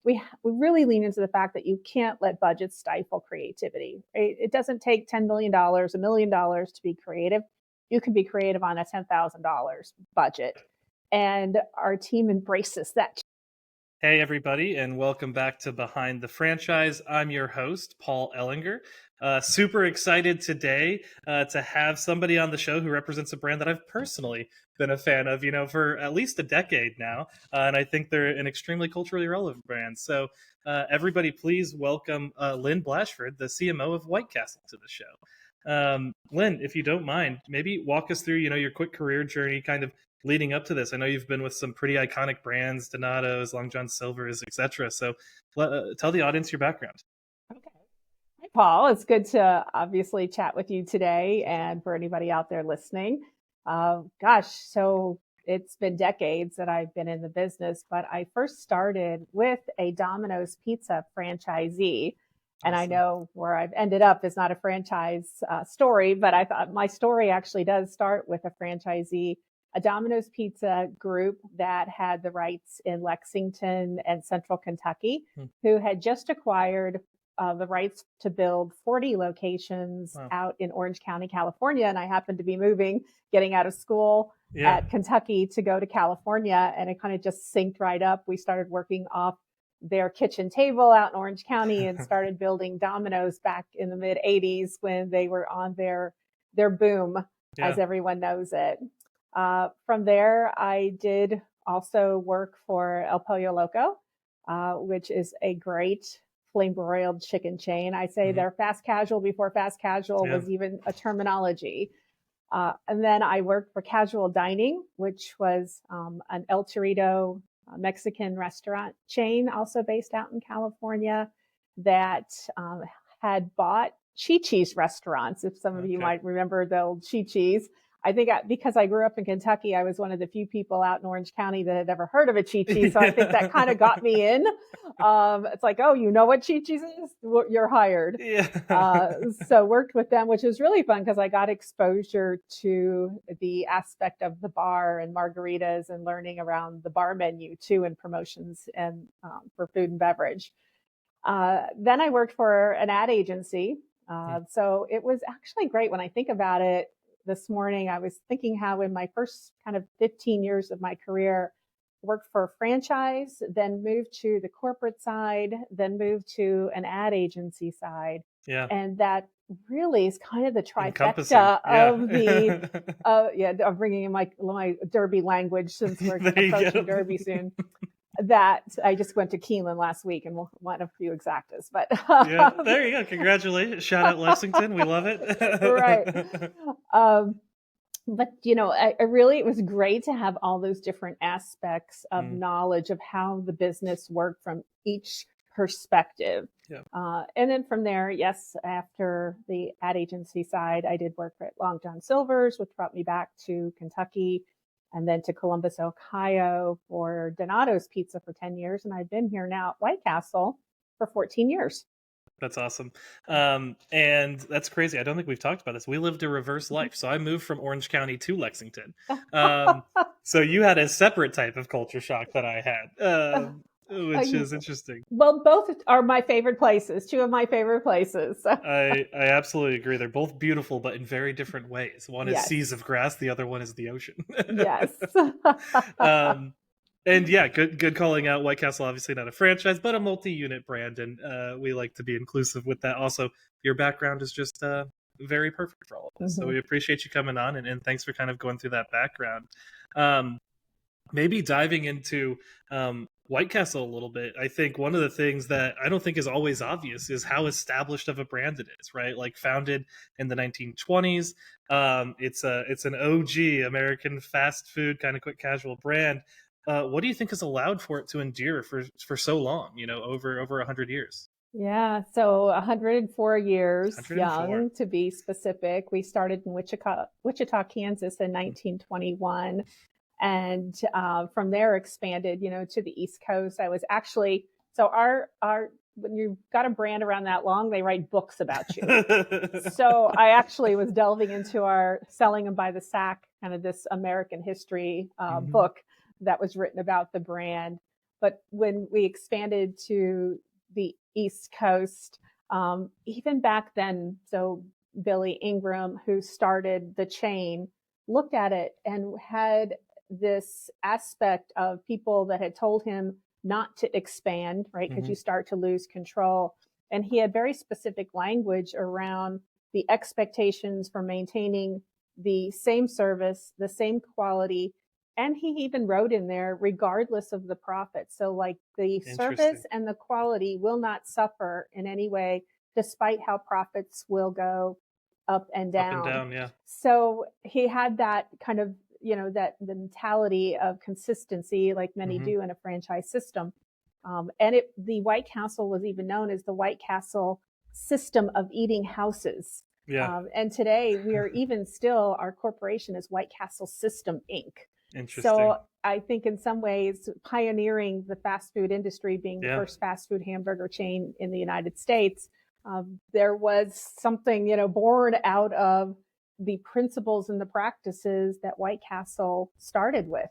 we really lean into the fact that you can't let budgets stifle creativity. Right? It doesn't take $10 million, $1 million to be creative. You can be creative on a $10,000 budget. And our team embraces that. Hey, everybody, and welcome back to Behind the Franchise. I'm your host, Paul Ellinger. Super excited today to have somebody on the show who represents a brand that I've personally been a fan of, for at least a decade now. And I think they're an extremely culturally relevant brand. So everybody, please welcome Lynn Blashford, the CMO of White Castle, to the show. Lynn, if you don't mind, maybe walk us through, your quick career journey, kind of leading up to this. I know you've been with some pretty iconic brands, Donato's, Long John Silver's, etc. So tell the audience your background. Okay. Hi, Paul. It's good to obviously chat with you today, and for anybody out there listening. So it's been decades that I've been in the business, but I first started with a Domino's Pizza franchisee. And I know where I've ended up is not a franchise story, but I thought my story actually does start with a franchisee, a Domino's Pizza group that had the rights in Lexington and Central Kentucky, who had just acquired the rights to build 40 locations out in Orange County, California. And I happened to be getting out of school at Kentucky to go to California. And it kind of just synced right up. We started working off their kitchen table out in Orange County and started building Domino's back in the mid 80s when they were on their boom, as everyone knows it. From there, I did also work for El Pollo Loco, which is a great flame broiled chicken chain. I say they're fast casual before fast casual was even a terminology. And then I worked for Casual Dining, which was an El Torito Mexican restaurant chain, also based out in California, that had bought Chi-Chi's restaurants. If some of you might remember the old Chi-Chi's. I think because I grew up in Kentucky, I was one of the few people out in Orange County that had ever heard of a Chi-Chi. So I think that kind of got me in. It's like, oh, you know what Chi-Chi's is? Well, you're hired. So worked with them, which was really fun because I got exposure to the aspect of the bar and margaritas and learning around the bar menu too, and promotions and for food and beverage. Then I worked for an ad agency. So it was actually great when I think about it. This morning, I was thinking how in my first kind of 15 years of my career, worked for a franchise, then moved to the corporate side, then moved to an ad agency side. And that really is kind of the trifecta of the, I'm bringing in my Derby language since we're approaching Derby soon. That I just went to Keeneland last week and we'll want a few exactas, but there you go. Congratulations. Shout out Lexington. We love it. Right. But it was great to have all those different aspects of knowledge of how the business worked from each perspective. And then from there, after the ad agency side, I did work at Long John Silver's, which brought me back to Kentucky, and then to Columbus, Ohio for Donato's Pizza for 10 years. And I've been here now at White Castle for 14 years. That's awesome. And that's crazy. I don't think we've talked about this. We lived a reverse life. So I moved from Orange County to Lexington. So you had a separate type of culture shock that I had. Which is interesting. Well, both are my favorite places, two of my favorite places. I absolutely agree. They're both beautiful, but in very different ways. One is seas of grass. The other one is the ocean. Yes. And good calling out. White Castle, obviously not a franchise, but a multi-unit brand. And we like to be inclusive with that. Also, your background is just very perfect for all of us. So we appreciate you coming on and thanks for kind of going through that background. Maybe diving into White Castle a little bit. I think one of the things that I don't think is always obvious is how established of a brand it is, right? Like founded in the 1920s. It's an OG American fast food kind of quick casual brand. What do you think has allowed for it to endure for so long, over 100 years? Yeah, so 104 years, 104. Young to be specific. We started in Wichita, Kansas in 1921. And from there expanded, to the East Coast. I was actually, so when you've got a brand around that long, they write books about you. So I actually was delving into our Selling Them by the Sack, kind of this American history book that was written about the brand. But when we expanded to the East Coast, even back then, so Billy Ingram, who started the chain, looked at it and had this aspect of people that had told him not to expand, right? Because you start to lose control. And he had very specific language around the expectations for maintaining the same service, the same quality. And he even wrote in there, regardless of the profit. So like the service and the quality will not suffer in any way, despite how profits will go up and down. Up and down, yeah. So he had that kind of, that the mentality of consistency, like many do in a franchise system. And the White Castle was even known as the White Castle system of eating houses. Yeah. And today we are even still, our corporation is White Castle System Inc. Interesting. So I think in some ways pioneering the fast food industry, being the first fast food hamburger chain in the United States, there was something, born out of the principles and the practices that White Castle started with,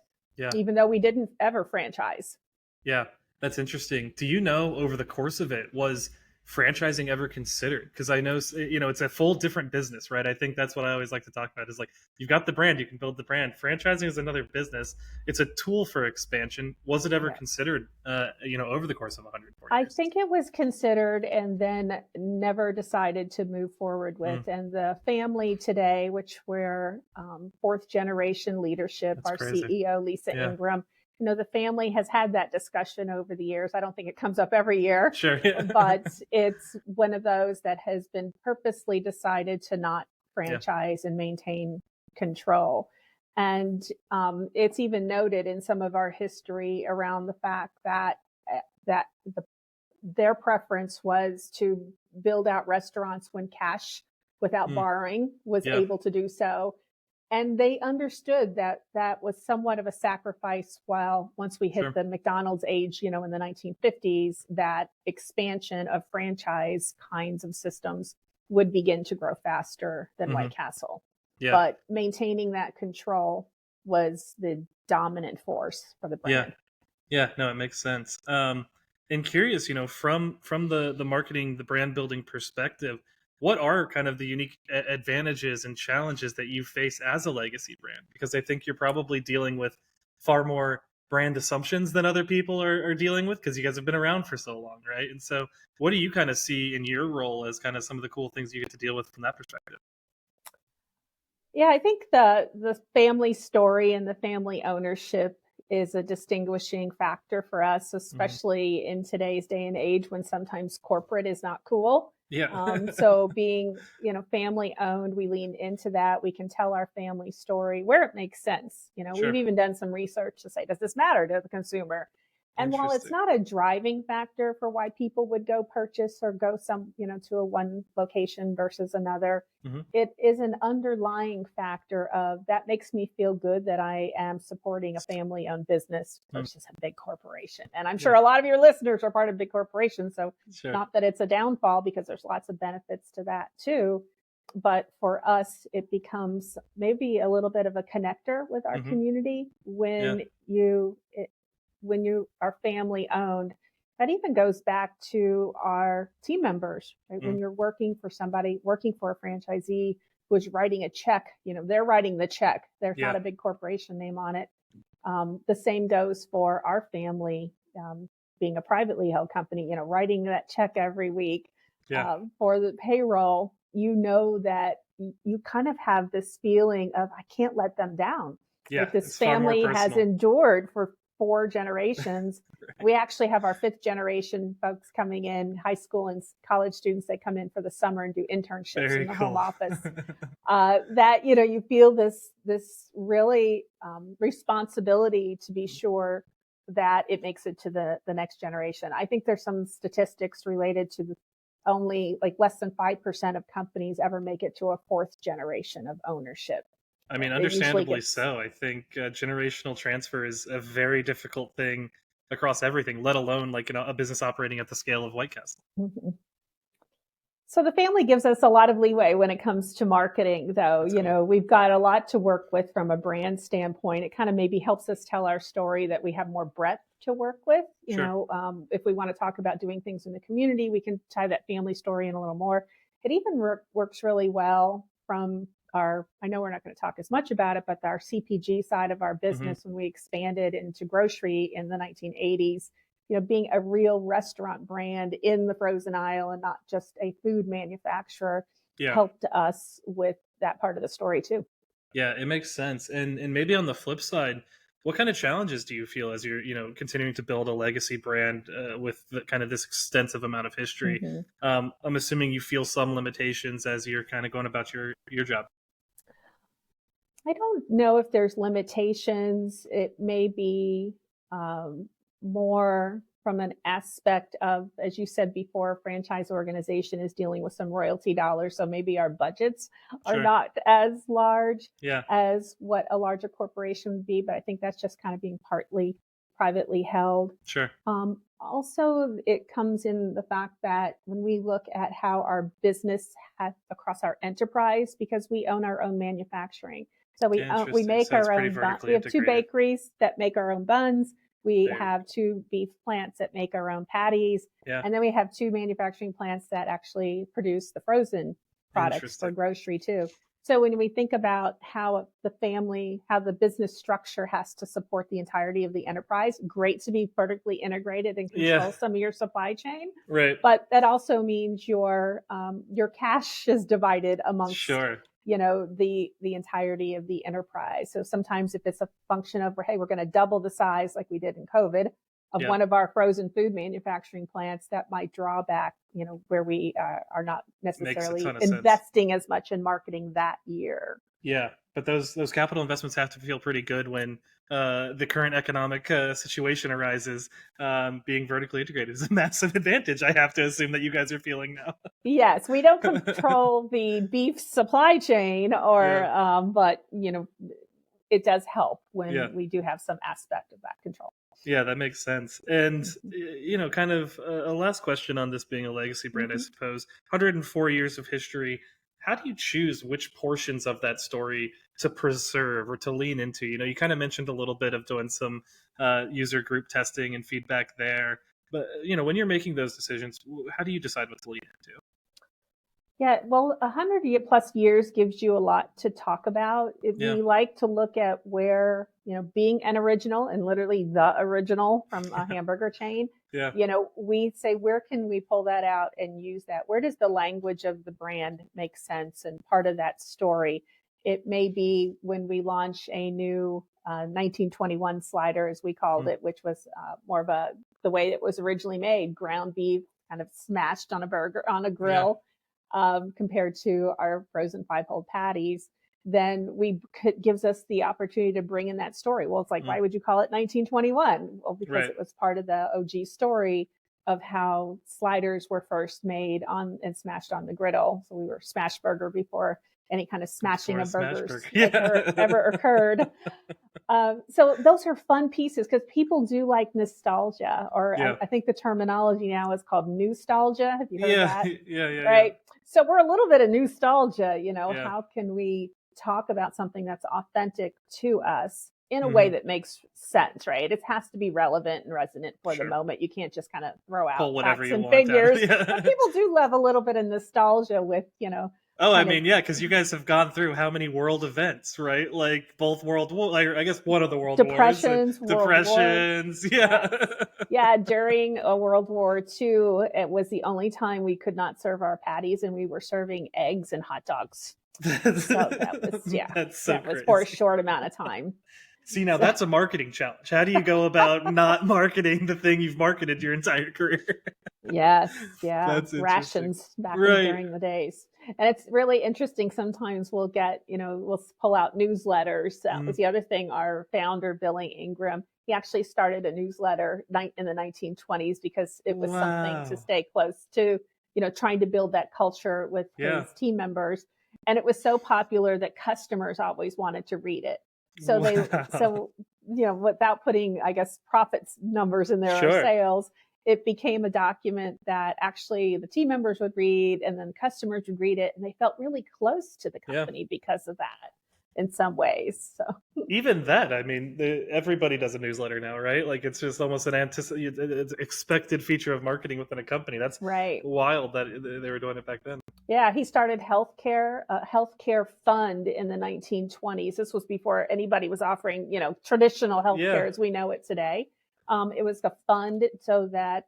even though we didn't ever franchise. Yeah, that's interesting. Do you know, over the course of it, was franchising ever considered? Because I know, it's a full different business, right? I think that's what I always like to talk about is like, you've got the brand, you can build the brand. Franchising is another business. It's a tool for expansion. Was it ever considered, over the course of 140 years? I think it was considered and then never decided to move forward with. And the family today, which we're fourth generation leadership, that's our crazy. CEO, Lisa Ingram, the family has had that discussion over the years. I don't think it comes up every year, but it's one of those that has been purposely decided to not franchise and maintain control. And it's even noted in some of our history around the fact that their preference was to build out restaurants when cash without borrowing was able to do so. And they understood that that was somewhat of a sacrifice while once we hit the McDonald's age, in the 1950s, that expansion of franchise kinds of systems would begin to grow faster than White Castle. Yeah. But maintaining that control was the dominant force for the brand. Yeah, no, it makes sense. And curious, from the marketing, the brand building perspective, what are kind of the unique advantages and challenges that you face as a legacy brand? Because I think you're probably dealing with far more brand assumptions than other people are dealing with, because you guys have been around for so long, right? And so what do you kind of see in your role as kind of some of the cool things you get to deal with from that perspective? Yeah, I think the family story and the family ownership is a distinguishing factor for us, especially in today's day and age when sometimes corporate is not cool. Yeah. So being, family owned, we lean into that. We can tell our family story where it makes sense. We've even done some research to say, does this matter to the consumer? And while it's not a driving factor for why people would go purchase or go to a one location versus another, it is an underlying factor of that makes me feel good that I am supporting a family owned business versus a big corporation. And I'm sure a lot of your listeners are part of big corporations. So not that it's a downfall, because there's lots of benefits to that too. But for us, it becomes maybe a little bit of a connector with our community when you are family owned. That even goes back to our team members, right? When you're working for somebody, working for a franchisee who's writing a check, they're writing the check. There's not a big corporation name on it. The same goes for our family, being a privately held company, writing that check every week. For the payroll, that you kind of have this feeling of, I can't let them down. Yeah, like this family has endured for 4 generations. We actually have our 5th generation folks coming in, high school and college students that come in for the summer and do internships in the home office. That, you feel this really responsibility to be sure that it makes it to the next generation. I think there's some statistics related to only like less than 5% of companies ever make it to a 4th generation of ownership. I mean, understandably so. I think generational transfer is a very difficult thing across everything, let alone like a business operating at the scale of White Castle. So the family gives us a lot of leeway when it comes to marketing, though. That's cool. We've got a lot to work with from a brand standpoint. It kind of maybe helps us tell our story that we have more breadth to work with. Sure. If we want to talk about doing things in the community, we can tie that family story in a little more. It even works really well from I know we're not going to talk as much about it, but our CPG side of our Hmm. business when we expanded into grocery in the 1980s, being a real restaurant brand in the frozen aisle and not just a food manufacturer Yeah. helped us with that part of the story too. Yeah, it makes sense. And maybe on the flip side, what kind of challenges do you feel as you're, continuing to build a legacy brand with kind of this extensive amount of history? Mm-hmm. I'm assuming you feel some limitations as you're kind of going about your job. I don't know if there's limitations. It may be um, more from an aspect of, as you said before, a franchise organization is dealing with some royalty dollars. So maybe our budgets are Sure. not as large Yeah. as what a larger corporation would be. But I think that's just kind of being partly privately held. Sure. Also, it comes in the fact that when we look at how our business has across our enterprise, because we own our own manufacturing. So we Interesting. make So it's our pretty own we vertically have two integrated. bakeries that make our own buns. We Very have cool. two beef plants that make our own patties. Yeah. And then we have two manufacturing plants that actually produce the frozen products for Interesting. grocery too. So when we think about how the business structure has to support the entirety of the enterprise, great to be vertically integrated and Yeah. control some of your supply chain. Right. But that also means your cash is divided amongst Sure. the entirety of the enterprise. So sometimes if it's a function of, hey, we're going to double the size like we did in COVID of Yeah. one of our frozen food manufacturing plants, that might draw back, where we are not Makes a necessarily ton of sense. investing as much in marketing that year. Yeah, but those capital investments have to feel pretty good when the current economic situation arises. Being vertically integrated is a massive advantage. I have to assume that you guys are feeling now. Yes, we don't control the beef supply chain, Yeah, but it does help yeah, when we do have some aspect of that control. yeah. That makes sense. And Mm-hmm. kind of a last question on this being a legacy brand, I Mm-hmm. suppose. 104 years of history. How do you choose which portions of that story to preserve or to lean into? You kind of mentioned a little bit of doing some user group testing and feedback there. But when you're making those decisions, how do you decide what to lean into? Yeah, well, 100+ years gives you a lot to talk about. Yeah, We like to look at where, being an original and literally the original from a hamburger chain, yeah, we say, where can we pull that out and use that? Where does the language of the brand make sense and part of that story? It may be when we launch a new 1921 slider, as we called mm, it, which was more of the way it was originally made, ground beef kind of smashed on a yeah, grill, compared to our frozen five-hold patties, then gives us the opportunity to bring in that story. Well, it's like, mm, why would you call it 1921? Well, because right, it was part of the OG story of how sliders were first made on and smashed on the griddle. So we were smash burger before any kind of smashing before of Smashburger. burgers Yeah, ever occurred. So those are fun pieces because people do like nostalgia, or yeah, I think the terminology now is called nostalgia. Have you heard yeah, that? yeah, yeah, yeah, Right. So we're a little bit of nostalgia, yeah. how can we talk about something that's authentic to us in a way Hmm. that makes sense, right? It has to be relevant and resonant for the Sure. moment. You can't just kind of throw out Pull whatever facts you and want out of figures, it. but Yeah. people do love a little bit of nostalgia with, Oh, I kind of mean, yeah, because you guys have gone through how many world events, right? Like both world war, like, I guess one of the world wars, depressions, world wars. depressions. Yes. Yeah. Yeah, during World War II, it was the only time we could not serve our patties and we were serving eggs and hot dogs. that's, So yeah, that's so that was for a crazy. short amount of time. See, now So, that's a marketing challenge. How do you go about not marketing the thing you've marketed your entire career? yes, yeah, That's interesting. rations back in Right. during the days. And it's really interesting. Sometimes we'll pull out newsletters. That Mm, was the other thing. Our founder, Billy Ingram, he actually started a newsletter in the 1920s because it was something to wow. stay close to, trying to build that culture with Yeah. his team members. And it was so popular that customers always wanted to read it. So Wow. without putting, I guess, profits numbers in there or Sure. sales, it became a document that actually the team members would read and then customers would read it and they felt really close to the Yeah. company because of that. Yeah. in some ways. So Even that, I mean, everybody does a newsletter now, right? Like it's just almost an it's expected feature of marketing within a company. That's right. wild that they were doing it back then. Yeah, he started healthcare fund in the 1920s. This was before anybody was offering, traditional healthcare Yeah, as we know it today. It was a fund so that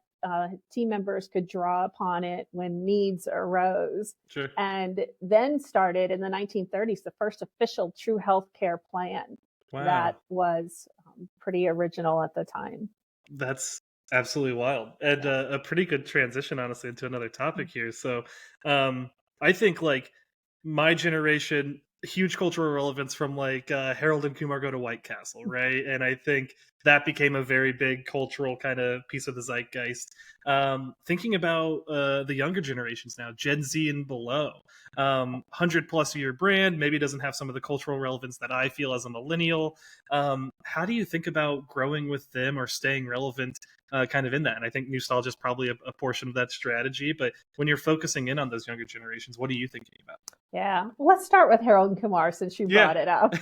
team members could draw upon it when needs arose. sure. And then started in the 1930s the first official true healthcare plan Wow. that was pretty original at the time. That's absolutely wild, and a pretty good transition, honestly, into another topic here. So, I think like my generation, huge cultural relevance from like Harold and Kumar Go to White Castle, right? And I think that became a very big cultural kind of piece of the zeitgeist. Thinking about the younger generations now, Gen Z and below, 100+ year brand, maybe doesn't have some of the cultural relevance that I feel as a millennial. How do you think about growing with them or staying relevant kind of in that? And I think nostalgia is probably a portion of that strategy. But when you're focusing in on those younger generations, what are you thinking about? Yeah, let's start with Harold and Kumar since you Yeah. brought it up.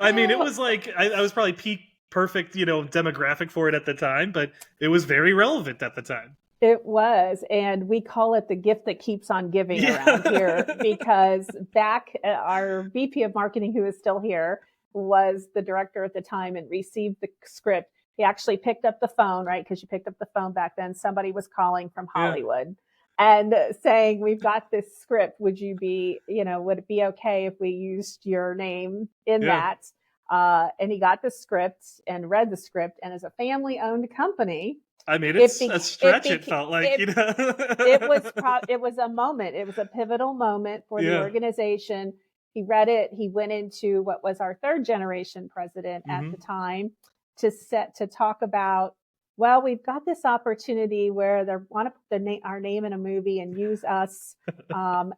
I mean, it was like, I was probably peak perfect, demographic for it at the time, but it was very relevant at the time. It was, and we call it the gift that keeps on giving around here Yeah. because back our VP of marketing, who is still here, was the director at the time and received the script. He actually picked up the phone, right? Because you picked up the phone back then. Somebody was calling from Yeah. Hollywood and saying, "We've got this script. Would it be okay if we used your name in Yeah. that?" And he got the script and read the script. And as a family-owned company, I mean, it it's be, a it stretch, it became felt like, it it was a moment. It was a pivotal moment for the Yeah. organization. He read it. He went into what was our third generation president at the Hmm. time to talk about, well, we've got this opportunity where they want to put our name in a movie and use us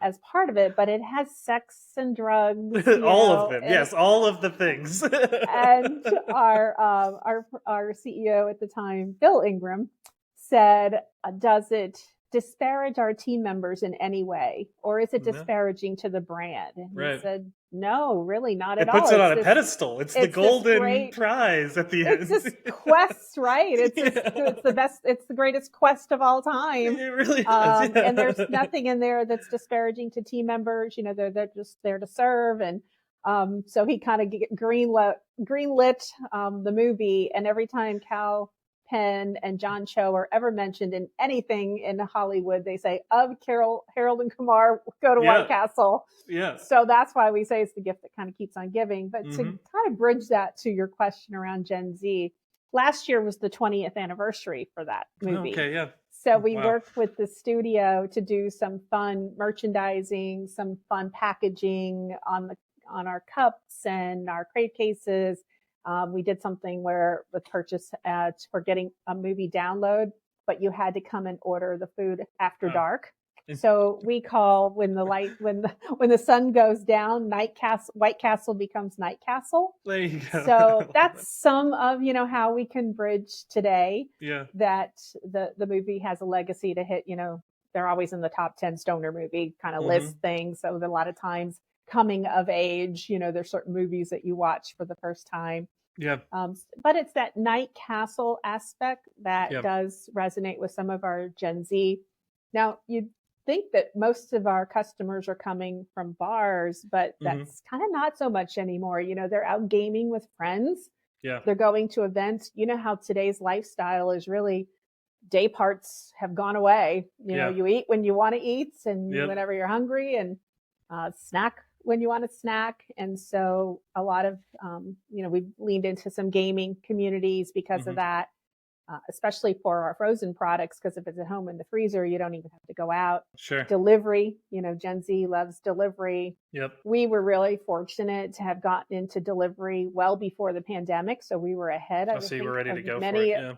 as part of it, but it has sex and drugs, All of them. and Yes, all of the things. and our CEO at the time, Bill Ingram, said, "Does it disparage our team members in any way, or is it No. disparaging to the brand?" And he Right. said, "No, really, not at It all. puts it on a pedestal. It's the It's this golden great, prize at the it's end. this quest, right? Yeah. It's the best, it's the greatest quest of all time." It really does. And there's Yeah. nothing in there that's disparaging to team members. They're just there to serve. And so he kind of greenlit the movie. And every time Cal Penn and John Cho are ever mentioned in anything in Hollywood, they say, "Of Harold and Kumar go to White Yeah. Castle." Yeah. So that's why we say it's the gift that kind of keeps on giving. But to Hmm. kind of bridge that to your question around Gen Z, last year was the 20th anniversary for that movie. Okay. Yeah. So we Wow. worked with the studio to do some fun merchandising, some fun packaging on our cups and our crate cases. We did something where with purchase ads for getting a movie download, but you had to come and order the food after Wow. dark. So we call when when the sun goes down, White Castle becomes Night Castle. There you go. So that's some of how we can bridge today Yeah. that the movie has a legacy to hit. They're always in the top 10 stoner movie kind of list Hmm. things. So a lot of times coming of age, there's certain movies that you watch for the first time. Yeah. But it's that Night Castle aspect that Yeah. does resonate with some of our Gen Z. Now, you'd think that most of our customers are coming from bars, but Hmm. that's kind of not so much anymore. They're out gaming with friends. Yeah. They're going to events. You know how today's lifestyle is really day parts have gone away. Yeah. You eat when you want to eat and Yep. whenever you're hungry, and snack when you want to snack. And so a lot of, we've leaned into some gaming communities because of Hmm. that, especially for our frozen products, because if it's at home in the freezer, you don't even have to go out. Sure. Delivery, Gen Z loves delivery. Yep. We were really fortunate to have gotten into delivery well before the pandemic. So we were ahead, I Oh, would so you were think, ready to of go for it. many, Yeah.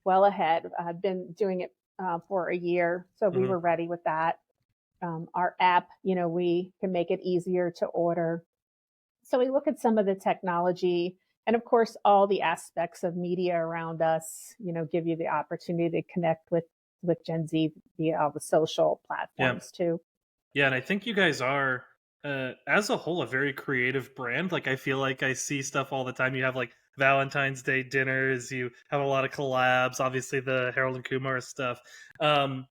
well ahead. I've been doing it for a year. So we Hmm. were ready with that. Our app, we can make it easier to order. So we look at some of the technology and of course, all the aspects of media around us, give you the opportunity to connect with Gen Z via all the social Yeah. platforms too. Yeah. And I think you guys are as a whole, a very creative brand. Like I feel like I see stuff all the time. You have like Valentine's Day dinners. You have a lot of collabs. Obviously, the Harold and Kumar stuff. Um,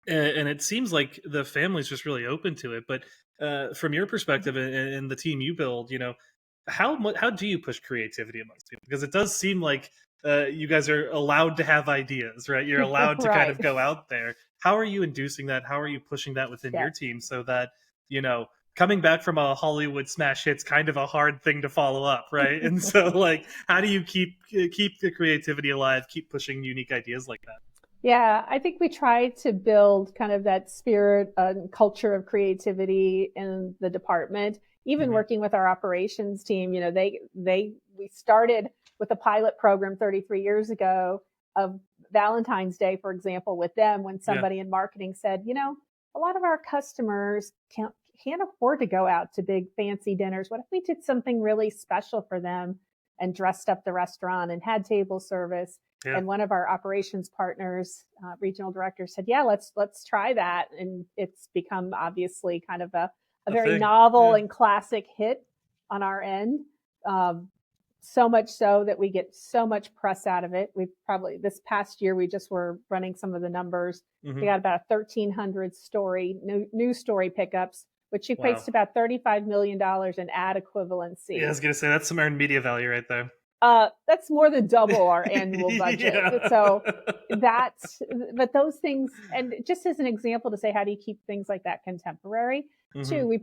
and it seems like the family's just really open to it. But from your perspective and the team you build, how do you push creativity amongst people? Because it does seem like you guys are allowed to have ideas, right? You're allowed to kind Right. of go out there. How are you inducing that? How are you pushing that within Yeah. your team so that coming back from a Hollywood smash hit's kind of a hard thing to follow up, right? And so, like, how do you keep the creativity alive, keep pushing unique ideas like that? Yeah, I think we try to build kind of that spirit and culture of creativity in the department. Even Hmm. working with our operations team, we started with a pilot program 33 years ago of Valentine's Day, for example, with them when Yeah, somebody in marketing said, a lot of our customers can't afford to go out to big fancy dinners. What if we did something really special for them and dressed up the restaurant and had table service? yeah, And one of our operations partners, regional director, said, "Yeah, let's try that." And it's become obviously kind of a a very thing. novel Yeah. and classic hit on our end. Um, so much so that we get so much press out of it. We've probably this past year we just were running some of the numbers. We Hmm. got about 1,300 news story pickups, which equates Wow. to about $35 million in ad Yeah, I equivalency. was gonna say that's some earned media value right there. That's more than double our annual budget. Yeah. So that's, but those things, and just as an example to say, how do you keep things like that contemporary? Hmm. Too,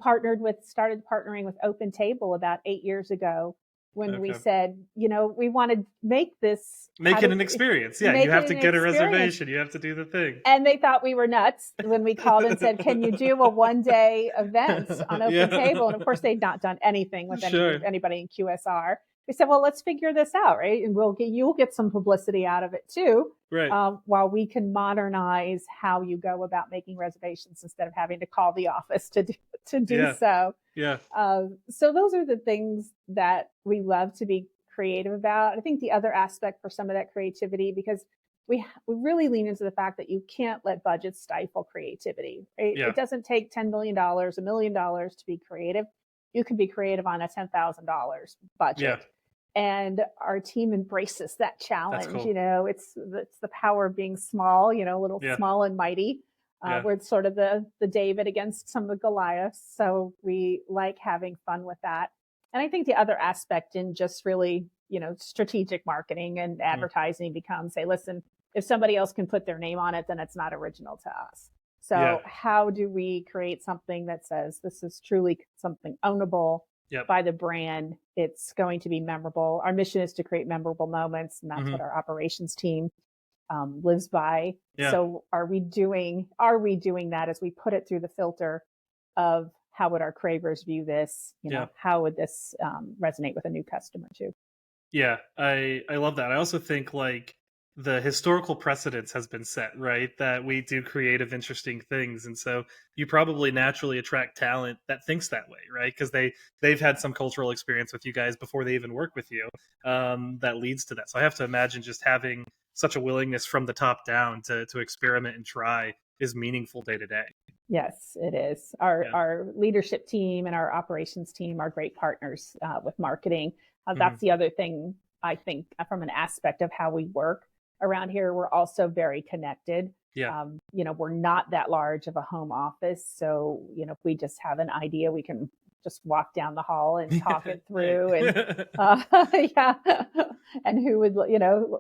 started partnering with Open Table about 8 years ago when we Okay. said, we want to make this, Make it an experience. Yeah, you make have it to an get a experience. reservation. You have to do the thing. And they thought we were nuts when we called and said, "Can you do a 1 day event on Open Table?" And of Yeah. course, they'd not done anything with Sure. anybody in QSR. We said, "Well, let's figure this out, right? And you'll get some publicity out of it too, Right. while we can modernize how you go about making reservations instead of having to call the office to do Yeah. so." Yeah. So those are the things that we love to be creative about. I think the other aspect for some of that creativity, because we really lean into the fact that you can't let budgets stifle creativity. Right? Yeah. It doesn't take $10 million, $1 million to be creative. You can be creative on a $10,000 Yeah. budget, and our team embraces that That's challenge. cool. It's the power of being small. A little Yeah. small and mighty. Yeah. We're sort of the David against some of the Goliaths. So we like having fun with that. And I think the other aspect in just really, strategic marketing and Mm. advertising becomes, say, listen, if somebody else can put their name on it, then it's not original to us. Yeah. So how do we create something that says this is truly something ownable Yep. by the brand? It's going to be memorable. Our mission is to create memorable moments, and that's Hmm. what our operations team lives by. Yeah. So are we doing that as we put it through the filter of how would our cravers view this? Yeah. How would this resonate with a new customer too? Yeah, I love that. I also think like the historical precedence has been set, right? That we do creative, interesting things, and so you probably naturally attract talent that thinks that way, right? Because they've had some cultural experience with you guys before they even work with you. That leads to that. So I have to imagine just having such a willingness from the top down to experiment and try is meaningful day to day. Yes, it is. Our Yeah. our leadership team and our operations team are great partners with marketing. Hmm. That's the other thing I think from an aspect of how we work around here. We're also very connected. Yeah. We're not that large of a home office, so if we just have an idea, we can just walk down the hall and talk it Hey. through. And yeah, and who would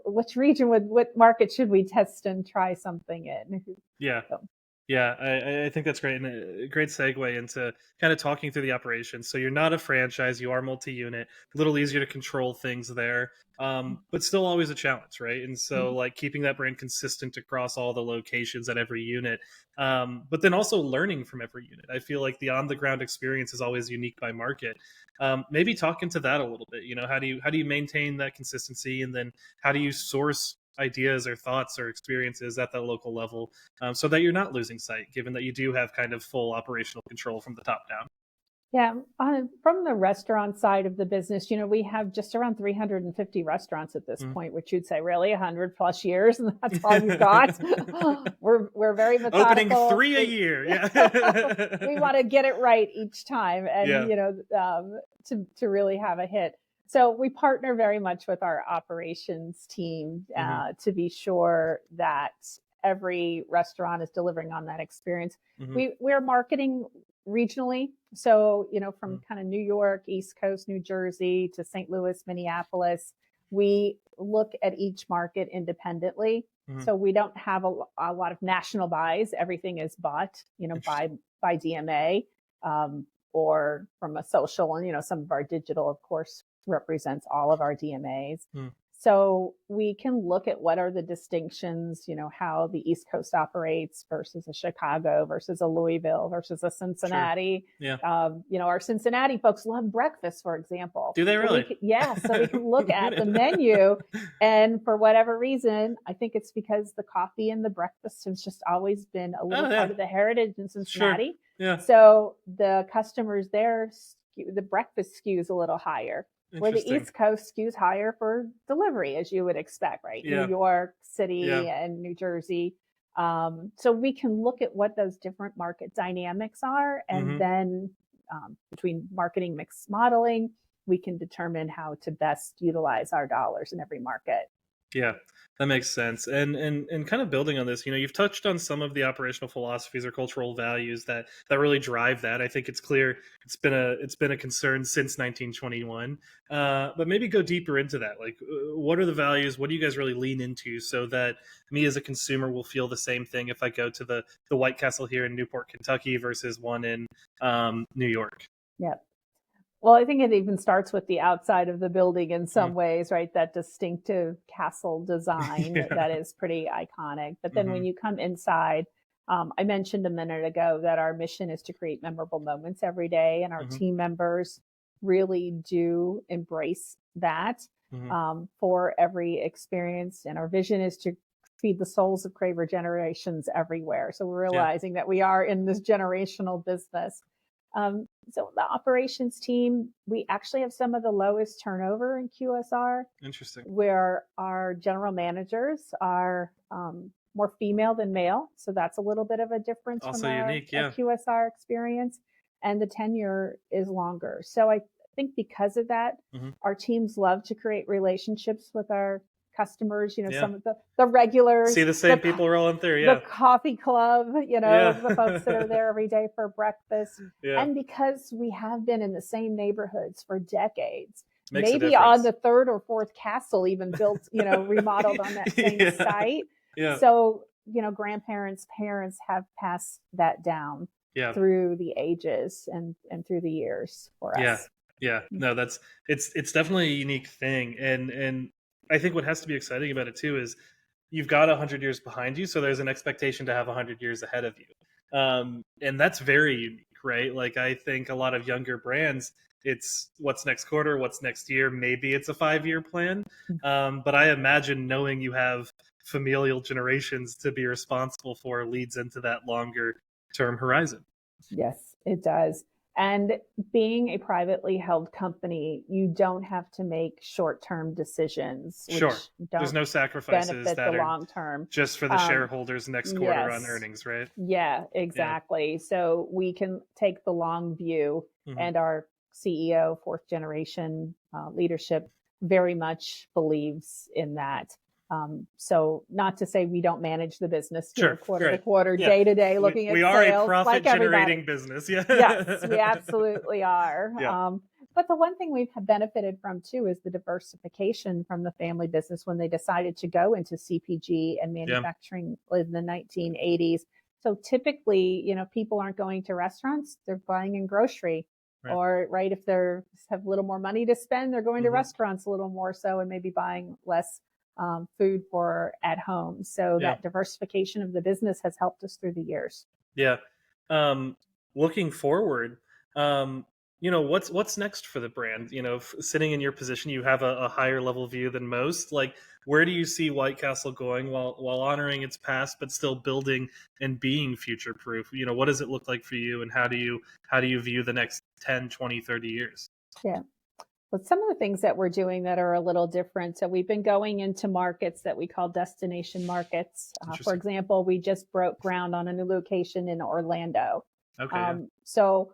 which region what market should we test and try something in? Yeah. So, Yeah, I think that's great, and a great segue into kind of talking through the operations. So you're not a franchise, you are multi-unit, a little easier to control things there, but still always a challenge, right? And so mhm. like keeping that brand consistent across all the locations at every unit, but then also learning from every unit. I feel like the on-the-ground experience is always unique by market. Maybe talk into that a little bit. How do you maintain that consistency, and then how do you source ideas or thoughts or experiences at that local level so that you're not losing sight, given that you do have kind of full operational control from the top down. Yeah, from the restaurant side of the business, we have just around 350 restaurants at this Mm. point, which you'd say really 100 plus years, and that's all you've got. We're very Opening methodical. 3 a year. We Yeah. want to get it right each time, and Yeah. to really have a hit. So we partner very much with our operations team Hmm. to be sure that every restaurant is delivering on that experience. Hmm. We're marketing regionally. So, from Hmm. kind of New York, East Coast, New Jersey to St. Louis, Minneapolis, we look at each market independently. Hmm. So we don't have a lot of national buys. Everything is bought, Interesting. by DMA, or from a social, and, some of our digital, of course, represents all of our DMAs. Hmm. So we can look at what are the distinctions, how the East Coast operates versus a Chicago versus a Louisville versus a Sure. Cincinnati. Yeah. Our Cincinnati folks love breakfast, for example. Do they So really? so we can look at the menu, and for whatever reason, I think it's because the coffee and the breakfast has just always been a little Oh, part yeah. of the heritage in Sure. Cincinnati. Yeah. So the customers there, the breakfast skews a little higher, where the Interesting. East Coast skews higher for delivery, as you would expect, right? New Yeah. York Yeah. City and New Jersey. So we can look at what those different market dynamics are, and Hmm. then between marketing mix modeling, we can determine how to best utilize our dollars in every market. Yeah, that makes sense. And kind of building on this, you've touched on some of the operational philosophies or cultural values that really drive that. I think it's clear it's been a concern since 1921. But maybe go deeper into that. Like, what are the values? What do you guys really lean into so that me as a consumer will feel the same thing if I go to the White Castle here in Newport, Kentucky versus one in New York? Yeah. Well, I think it even starts with the outside of the building in Mm. some ways, right? That distinctive castle design Yeah. that is pretty iconic. But then when Hmm. you come inside, I mentioned a minute ago that our mission is to create memorable moments every day, and our Hmm. team members really do embrace that Hmm. for every experience. And our vision is to feed the souls of Craver generations everywhere. So we're Yeah. realizing that we are in this generational business. So the operations team, we actually have some of the lowest turnover in QSR, Interesting. where our general managers are more female than male. So that's a little bit of a difference from Also unique. a Yeah. QSR experience. And the tenure is longer. So I think because of that, Hmm. our teams love to create relationships with our customers, Yeah. some of the See regulars, the same people rolling through. the Yeah. coffee club, Yeah. the folks that are there every day for breakfast. Yeah. And because we have been in the same neighborhoods for decades, Makes a maybe on difference. the third or fourth castle, even built, remodeled on that same Yeah. site. Yeah. So, grandparents, parents have passed that down Yeah. through the ages and through the years for Yeah. us. Yeah. No, it's definitely a unique thing. And I think what has to be exciting about it too is you've got 100 years behind you, so there's an expectation to have 100 years ahead of you. And that's very unique, right? Like, I think a lot of younger brands, it's what's next quarter, what's next year, maybe it's a 5 year plan. But I imagine knowing you have familial generations to be responsible for leads into that longer term horizon. Yes, it does. And being a privately held company, you don't have to make short-term decisions, Sure. which There's don't no sacrifices benefit the that are long term. just for the Um, shareholders next quarter on yes, earnings, right? yeah, Yeah. exactly. So we can take the long view, Hmm. and our CEO, fourth generation leadership, very much believes in that. So not to say we don't manage the business, Sure. quarter to Great. quarter, Yeah. day to day, We, looking we at are a sales profit like everybody. generating business. Yes, we Yeah. absolutely are. Yeah. But the one thing we've benefited from too is the diversification from the family business when they decided to go into CPG and Yeah. manufacturing in the 1980s. So typically, people aren't going to restaurants, they're buying in grocery. Right. Or, right, if they have a little more money to spend, they're going to Hmm. restaurants a little more so, and maybe buying less food for at home. So Yeah. that diversification of the business has helped us through the years. Yeah. Um, Looking forward, what's next for the brand? Sitting in your position, you have a higher level view than most. Like, where do you see White Castle going while honoring its past, but still building and being future proof? What does it look like for you, and how do you view the next 10, 20, 30 years? Yeah. Well, some of the things that we're doing that are a little different. So we've been going into markets that we call destination markets. For Interesting. example, we just broke ground on a new location in Orlando. Okay. Yeah. So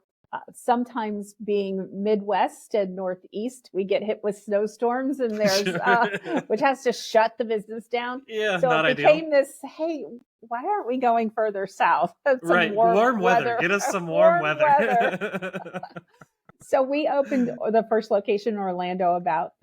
sometimes being Midwest and Northeast, we get hit with snowstorms, and there's Sure. which has to shut the business down. Yeah, So not it ideal. became this, hey, why aren't we going further south? Some Right. warm Warm weather. weather, Get us some warm warm weather. weather. So we opened the first location in Orlando about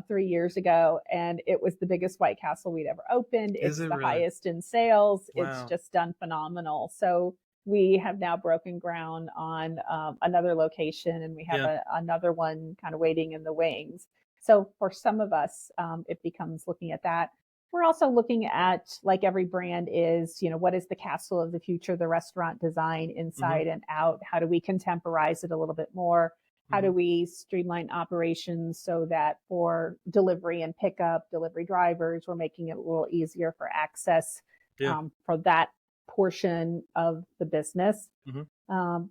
3 years ago, and it was the biggest White Castle we'd ever opened. Is It's it the really? highest in sales. It's Wow. just done phenomenal. So we have now broken ground on another location, and we have Yeah. another one kind of waiting in the wings. So for some of us, it becomes looking at that. We're also looking at, like every brand is, what is the castle of the future, the restaurant design Hmm. inside and out? How do we contemporize it a little bit more? How do Hmm. we streamline operations so that for delivery and pickup, delivery drivers, we're making it a little easier for access Yeah. for that portion of the business. Hmm.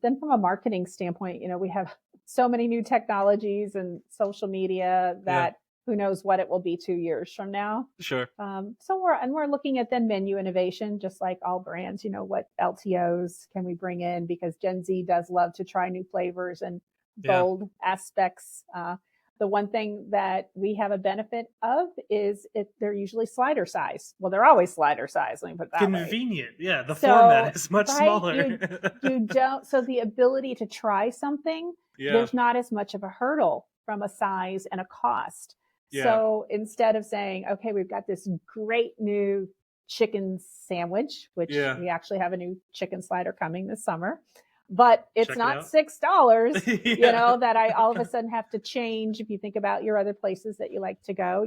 Then from a marketing standpoint, we have so many new technologies and social media Yeah. that who knows what it will be 2 years from now. Sure. So we're looking at then menu innovation, just like all brands. What LTOs can we bring in, because Gen Z does love to try new flavors and Yeah. bold aspects. The one thing that we have a benefit of is they're usually slider size. Well, they're always slider size. Let me put it that way. Convenient. Yeah. The So, format is much right, smaller. you don't. So the ability to try something, Yeah. there's not as much of a hurdle from a size and a cost. Yeah. So instead of saying, okay, we've got this great new chicken sandwich, which Yeah. we actually have a new chicken slider coming this summer, but it's Check it not out. $6, Yeah. that I all of a sudden have to change. If you think about your other places that you like to go,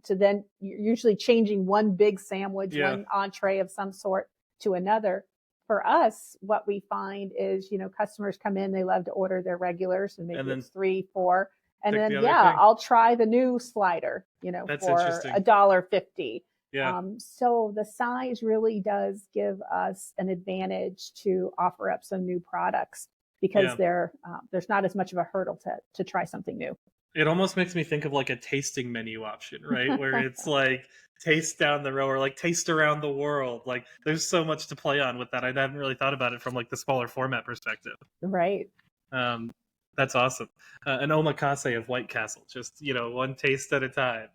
to then you're usually changing one big sandwich, Yeah. one entree of some sort to another. For us, what we find is, customers come in, they love to order their regulars, and maybe And then it's 3, 4. And pick the then, other yeah, thing. I'll try the new slider, That's for interesting. $1.50. Yeah. So the size really does give us an advantage to offer up some new products, because Yeah. there's not as much of a hurdle to try something new. It almost makes me think of like a tasting menu option, right? Where it's like taste down the row or like taste around the world. Like there's so much to play on with that. I haven't really thought about it from like the smaller format perspective. Right. Um, that's awesome. An omakase of White Castle, just one taste at a time.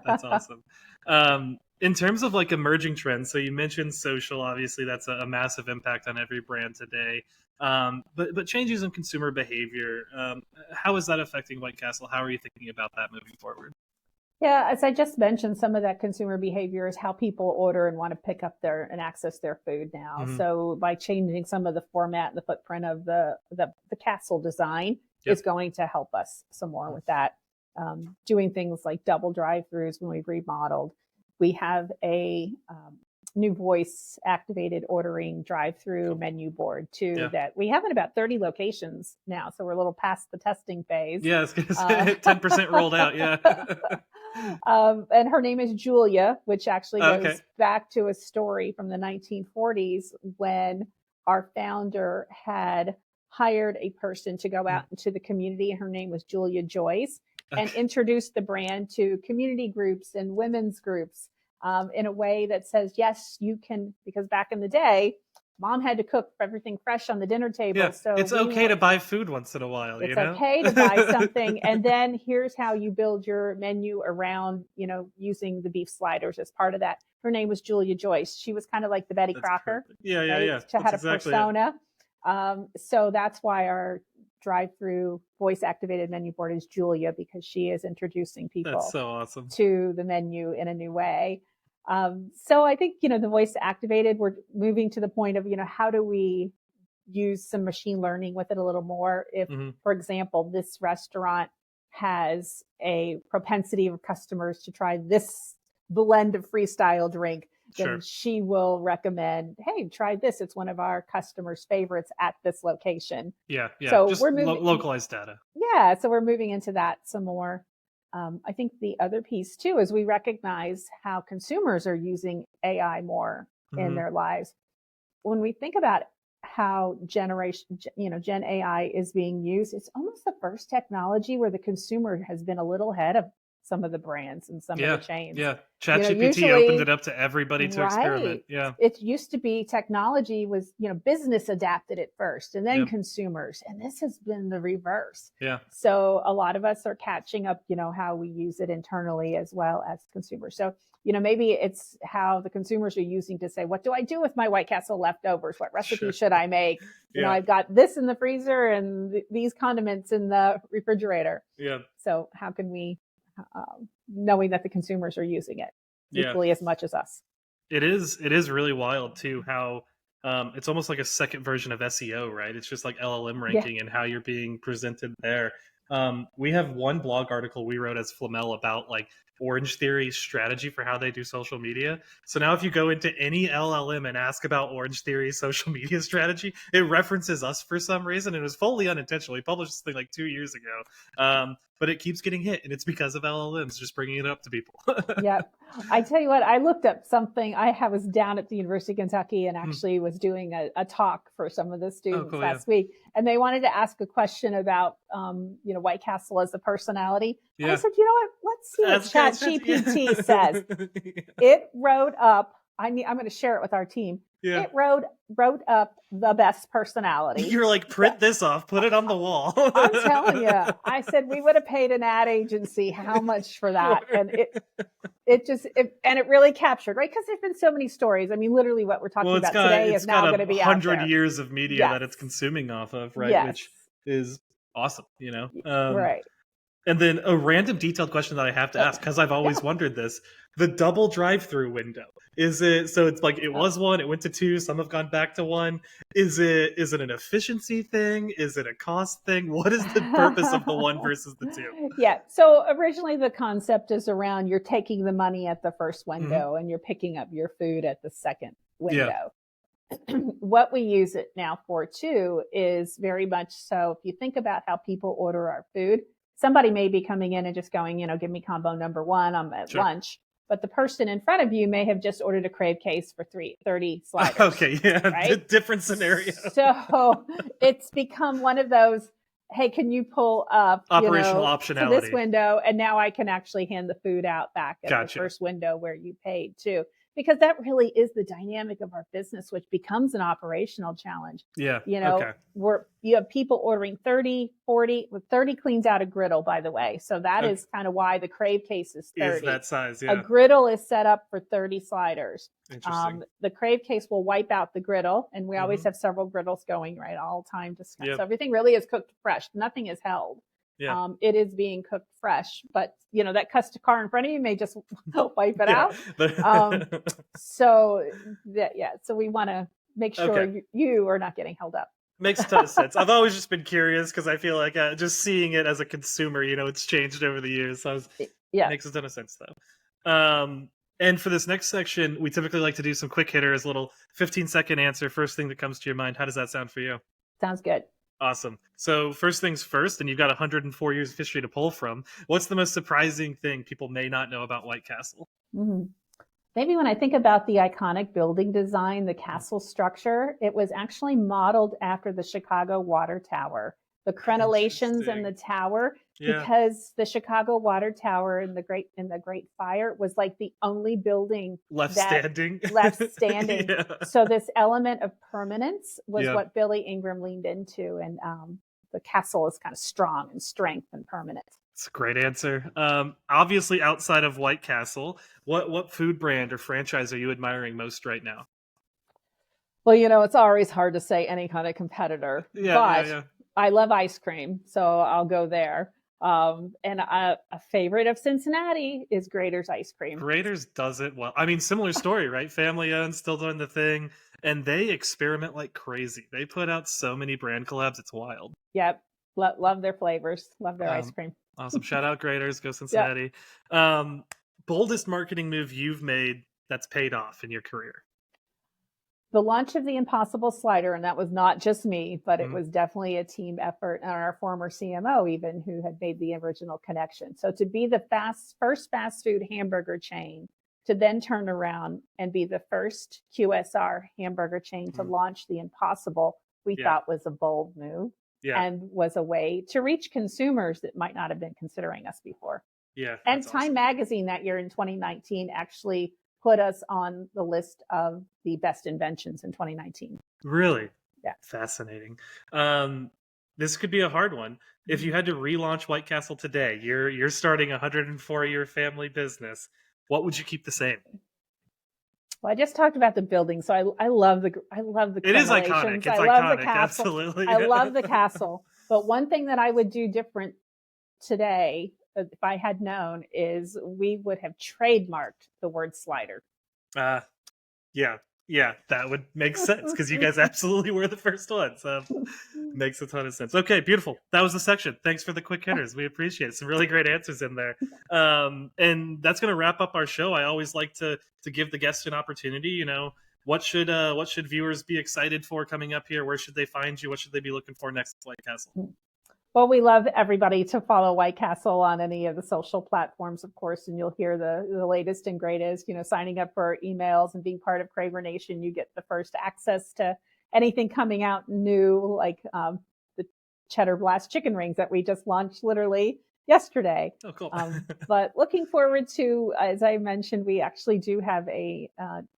That's awesome. In terms of like emerging trends, so you mentioned social. Obviously, that's a massive impact on every brand today. But changes in consumer behavior. How is that affecting White Castle? How are you thinking about that moving forward? Yeah, as I just mentioned, some of that consumer behavior is how people order and want to pick up and access their food now. Hmm. So by changing some of the format and the footprint of the castle design Yep. is going to help us some more with that. Doing things like double drive-throughs when we've remodeled. We have a new voice activated ordering drive-through Cool. menu board too, Yeah. that we have in about 30 locations now. So we're a little past the testing phase. Yeah, I was gonna say 10% rolled out. Yeah. And her name is Julia, which actually Okay. goes back to a story from the 1940s when our founder had hired a person to go out into the community. Her name was Julia Joyce, and Okay. introduced the brand to community groups and women's groups in a way that says, yes, you can, because back in the day, mom had to cook everything fresh on the dinner table. Yeah, So it's okay to buy food once in a while, it's okay to buy something. And then here's how you build your menu around, using the beef sliders as part of that. Her name was Julia Joyce. She was kind of like the Betty That's Crocker, perfect. Yeah, yeah, right? yeah. She That's had a exactly it. persona. So that's why our drive-through voice activated menu board is Julia, because she is introducing That's people so awesome. to the menu in a new way. So I think, the voice activated, we're moving to the point of, how do we use some machine learning with it a little more? If, Hmm. for example, this restaurant has a propensity of customers to try this blend of freestyle drink, then Sure. she will recommend, hey, try this. It's one of our customers' favorites at this location. Yeah. Yeah. So Just we're moving. localized data. Yeah. So we're moving into that some more. I think the other piece too is we recognize how consumers are using AI more in their lives. When we think about how Gen AI is being used, it's almost the first technology where the consumer has been a little ahead of some of the brands and some of the chains. Yeah. ChatGPT opened it Usually, up to everybody to experiment. right. Yeah. It used to be technology was, business adapted it first and then Yep. consumers. And this has been the reverse. Yeah. So a lot of us are catching up, how we use it internally as well as consumers. So, maybe it's how the consumers are using to say, what do I do with my White Castle leftovers? What recipe should I make? Yeah. I've got this in the freezer and these condiments in the refrigerator. Yeah. So how can we, knowing that the consumers are using it equally as much as us? It is really wild too how it's almost like a second version of SEO, right? It's just like LLM ranking and how you're being presented there. We have one blog article we wrote as Flamel about like Orange Theory's strategy for how they do social media. So now if you go into any LLM and ask about Orange Theory's social media strategy, it references us for some reason. It was fully unintentional. We published this thing like 2 years ago. But it keeps getting hit, and it's because of LLMs just bringing it up to people. Yep. I tell you what, I looked up something. I was down at the University of Kentucky and actually was doing a talk for some of the students last week, and they wanted to ask a question about, White Castle as a personality. Yeah. I said, you know what? Let's see what ChatGPT says. It wrote up. I'm going to share it with our team. Yeah. It wrote up the best personality. You're like, print this off, put it on the wall. I'm telling you, I said we would have paid an ad agency how much for that, and it really captured, right? Because there's been so many stories. I mean, literally, what we're talking about today is now going to be out there. 100 years of media that it's consuming off of, right? Yes. Which is awesome, right. And then a random detailed question that I have to ask, because I've always wondered this: the double drive-through window, is it? So it's like it was one, it went to two, some have gone back to one. Is it an efficiency thing? Is it a cost thing? What is the purpose of the one versus the two? Yeah. So originally the concept is around you're taking the money at the first window and you're picking up your food at the second window. Yeah. What we use it now for too is very much so if you think about how people order our food, somebody may be coming in and just going, give me combo number one, I'm at lunch. But the person in front of you may have just ordered a crave case for 30 sliders. Okay, yeah, right? Different scenario. So it's become one of those, hey, can you pull up operational optionality to this window? And now I can actually hand the food out back at the first window where you paid too. Because that really is the dynamic of our business, which becomes an operational challenge. Yeah. You have people ordering 30, 40, 30 cleans out a griddle, by the way. So that is kind of why the crave case is 30. Is that size, yeah. A griddle is set up for 30 sliders. Interesting. The crave case will wipe out the griddle, and we always have several griddles going, right, all time. So everything really is cooked fresh. Nothing is held. Yeah. It is being cooked fresh, but that car in front of you may just wipe it out. So we want to make sure you are not getting held up. Makes a ton of sense. I've always just been curious because I feel like just seeing it as a consumer, it's changed over the years. So makes a ton of sense though. And for this next section, we typically like to do some quick hitters, little 15-second answer. First thing that comes to your mind. How does that sound for you? Sounds good. Awesome. So first things first, and you've got 104 years of history to pull from. What's the most surprising thing people may not know about White Castle? Mm-hmm. Maybe when I think about the iconic building design, the castle structure, it was actually modeled after the Chicago Water Tower. The crenellations in the tower, because the Chicago Water Tower in the Great Fire was like the only building left standing. Yeah. So this element of permanence was what Billy Ingram leaned into, and the castle is kind of strong and strength and permanent. It's a great answer. Obviously, outside of White Castle, what food brand or franchise are you admiring most right now? Well, it's always hard to say any kind of competitor, but I love ice cream, so I'll go there. And a favorite of Cincinnati is Grater's Ice Cream. Grater's does it well. I mean, similar story, right? Family owned, still doing the thing, and they experiment like crazy. They put out so many brand collabs, it's wild. Yep, love their flavors, love their ice cream. Awesome. Shout out Grater's, go Cincinnati. Boldest marketing move you've made that's paid off in your career? The launch of the Impossible Slider, and that was not just me, but it was definitely a team effort, and our former CMO even, who had made the original connection. So to be the first fast food hamburger chain to then turn around and be the first QSR hamburger chain to launch the Impossible, we thought was a bold move and was a way to reach consumers that might not have been considering us before. Yeah. And Time Magazine that year in 2019 actually put us on the list of the best inventions in 2019. Really? Yeah. Fascinating. This could be a hard one. If you had to relaunch White Castle today, you're starting a 104-year family business. What would you keep the same? Well, I just talked about the building, so I love the It is iconic. It's I iconic. love the castle. Absolutely. I love the castle. But one thing that I would do different today, if I had known, is we would have trademarked the word slider. Yeah, that would make sense because you guys absolutely were the first ones. Makes a ton of sense. Okay, beautiful. That was the section. Thanks for the quick hitters. We appreciate it. Some really great answers in there. And that's going to wrap up our show. I always like to give the guests an opportunity. You know, what should viewers be excited for coming up here? Where should they find you? What should they be looking for next at White Castle? Well, we love everybody to follow White Castle on any of the social platforms, of course, and you'll hear the latest and greatest. You know, signing up for our emails and being part of Craver Nation, you get the first access to anything coming out new, like the Cheddar Blast chicken rings that we just launched literally yesterday. Oh, cool. But looking forward to, as I mentioned, we actually do have a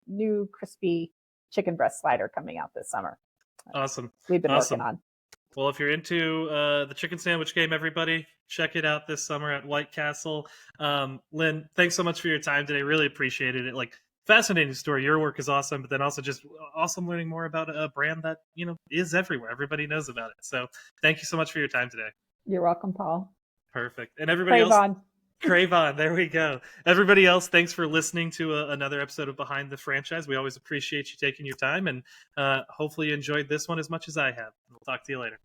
new crispy chicken breast slider coming out this summer. Awesome. We've been working on. Well, if you're into the chicken sandwich game, everybody, check it out this summer at White Castle. Lynn, thanks so much for your time today. Really appreciated it. Like, fascinating story. Your work is awesome, but then also just awesome learning more about a brand that, you know, is everywhere. Everybody knows about it. So thank you so much for your time today. You're welcome, Paul. Perfect. And everybody else. Crave on. There we go. Everybody else, thanks for listening to another episode of Behind the Franchise. We always appreciate you taking your time, and hopefully you enjoyed this one as much as I have. We'll talk to you later.